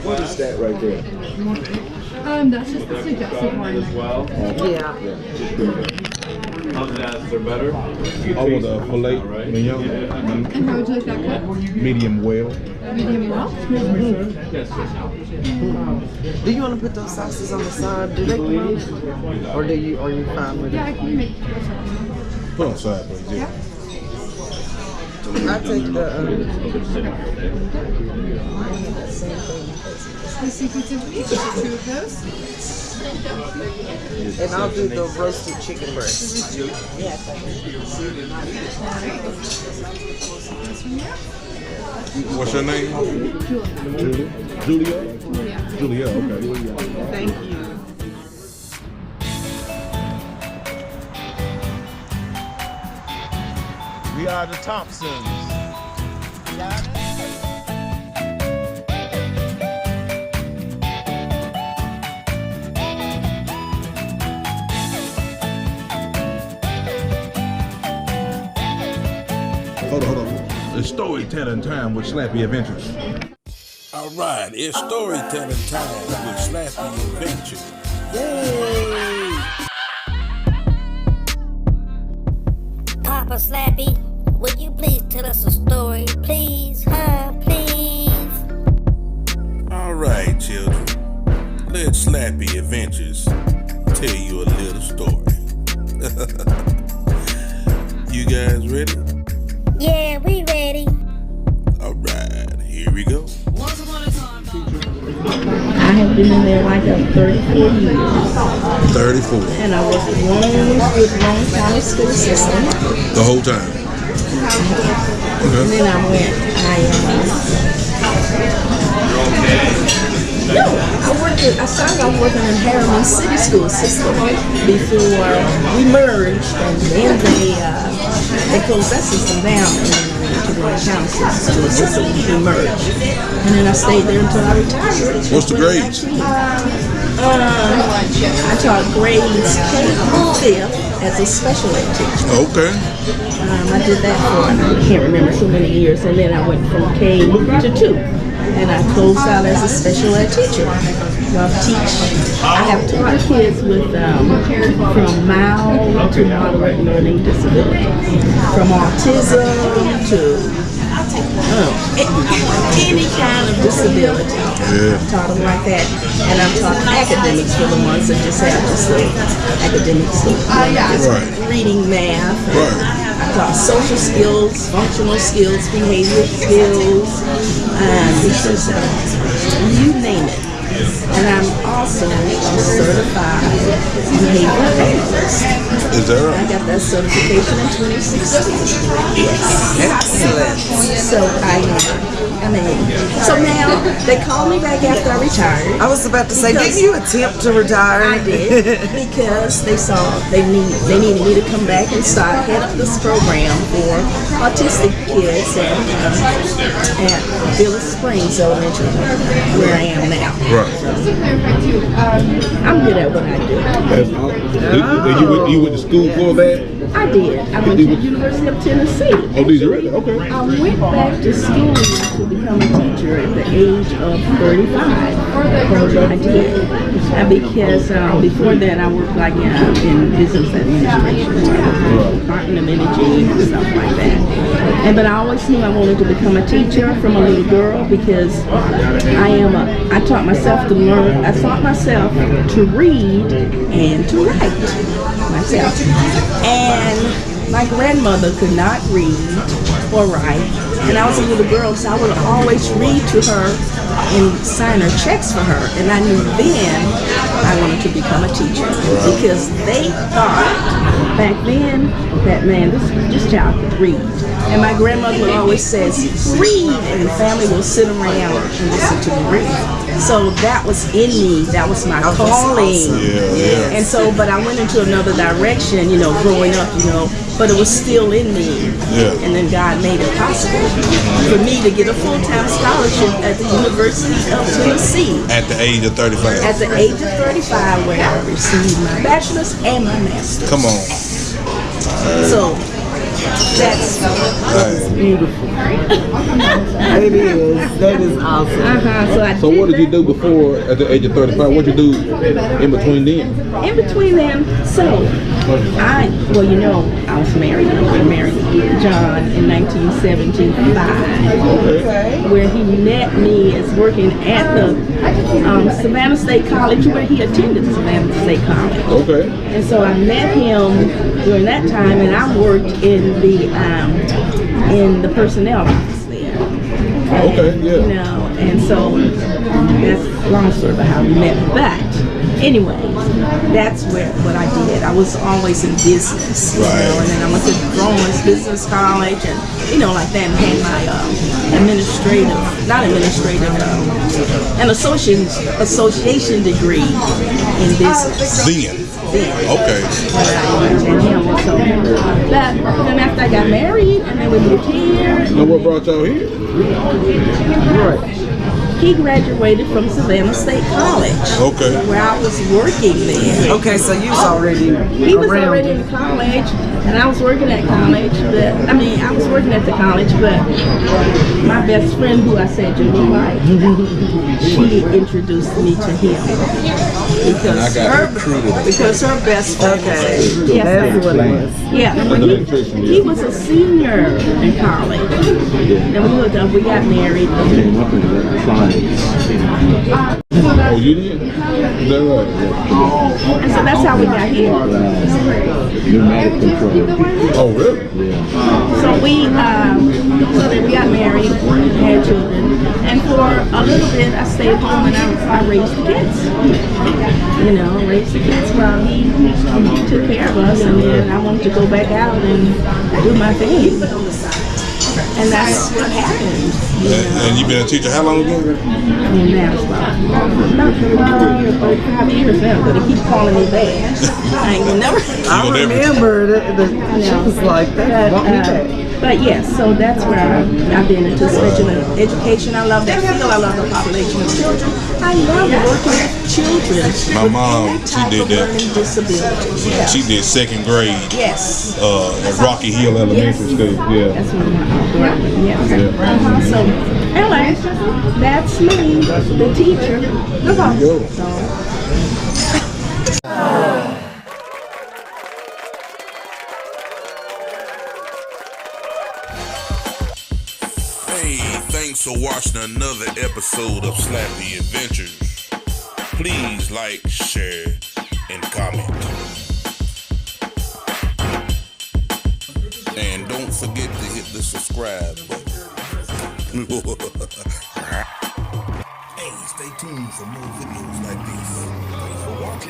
What is that right there? That's just the suggested one. Yeah. They're better. I want a filet mignon. And how would you like that cut? Medium well. Medium well? Do you want to put those sauces on the side? Do they come out? Or are you fine with it? Yeah, I can make Put on side, please. Yeah. I take the secrets of each, 2 of those. and I'll do the roasted chicken breast. Yeah. What's your name? Julia. Julia? Julia, okay. Thank you. We are the Thompsons. Hold on. It's storytelling time with Slappy Adventures. All right, it's storytelling time with Slappy Adventures. Yay! Papa Slappy, would you please tell us a story? Please, please. All right, children. Let Slappy Adventures tell you a little story. You guys ready? Yeah, we ready. All right, here we go. I have been in there like 34 years. 34. And I worked with Long County School System. The whole time? And then I started off working in Harriman City School System before we merged, and then they closed that system down and then I went to Long County School System. We merged. And then I stayed there until I retired. What's the grades? I taught grades K through 5th as a special ed teacher. Okay. I did that for, I can't remember, so many years, and then I went from K to 2, and I closed out as a special ed teacher. I have taught kids with from mild to moderate learning disabilities, from autism to any kind of disability. I've taught them like that, and I've taught academics for the ones that just have just the academics, reading, math. I've taught social skills, functional skills, behavioral skills, you name it. And I'm also a certified behavioral analyst. Is that right? I got that certification in 2016. Yes. Excellent. So so now they called me back after I retired. I was about to say, didn't you attempt to retire? I did, because they saw they needed me to come back and head up this program for autistic kids at Village Springs Elementary, where I am now. Right. I'm good at what I do. You went to school for that? I did. I went to the University of Tennessee. Oh, did you really? Okay. I went back to school to become a teacher at the age of 35. I did. Because before that I worked like in business administration, Department of Energy and stuff like that. But I always knew I wanted to become a teacher from a little girl, because I taught myself to learn. I taught myself to read and to write myself. And my grandmother could not read or write, and I was a little girl, so I would always read to her and sign her checks for her. And I knew then I wanted to become a teacher, because they thought back then that, man, this child could read. And my grandmother would always say, read, and the family will sit around and listen to me read. So that was in me, that was my calling. And so, but I went into another direction, growing up, but it was still in me. And then God made it possible for me to get a full-time scholarship at the University of Tennessee. At the age of 35. At the age of 35, where I received my bachelor's and my master's. Come on. So that's beautiful. I It is. That is awesome. So So what did you do before, at the age of 35? What did you do in between then? In between them, I was married. I married John in 1975, where he met me as working at the Savannah State College, where he attended Savannah State College. Okay. And so I met him during that time, and I worked in the personnel office there. Okay, yeah. You know, and so that's a long story about how we met. But anyways, that's what I did. I was always in business, you know, and then I went to Rollins Business College, and like that, and had my an association degree in business. Then. Okay. So then after I got married, and then we moved here. Now what brought y'all here? He graduated from Savannah State College. Okay. Where I was working then. Okay, so you was already He was already in college, and I was working at college. I was working at the college, but my best friend, who I said you look like, she introduced me to him because her best friend. Okay. Yes, That's what it was. yeah, but he was a senior in college. And we got married. Oh, you did? Is that right? And so that's how we got here. Oh, really? So we got married, had children, and for a little bit I stayed home and I raised the kids. Raised the kids while he took care of us, and then I wanted to go back out and do my thing. And that's what happened. And you've been a teacher how long ago? And that's about 35 years now, but they keep calling me back. I ain't never. I remember she was like that. But yes, so that's where I've been into special education. I love that field. I love the population of children. I love working with children. My mom, she did that. Learning disabilities. Yeah. She did second grade. Yes. At Rocky Hill Elementary School. Yeah. That's one of my yes. So anyway, that's me, the teacher, the boss. So. Hey, thanks for watching another episode of Slappy Adventures. Please like, share, and comment. And don't forget to hit the subscribe button. Hey, stay tuned for more videos like this. Thanks for watching.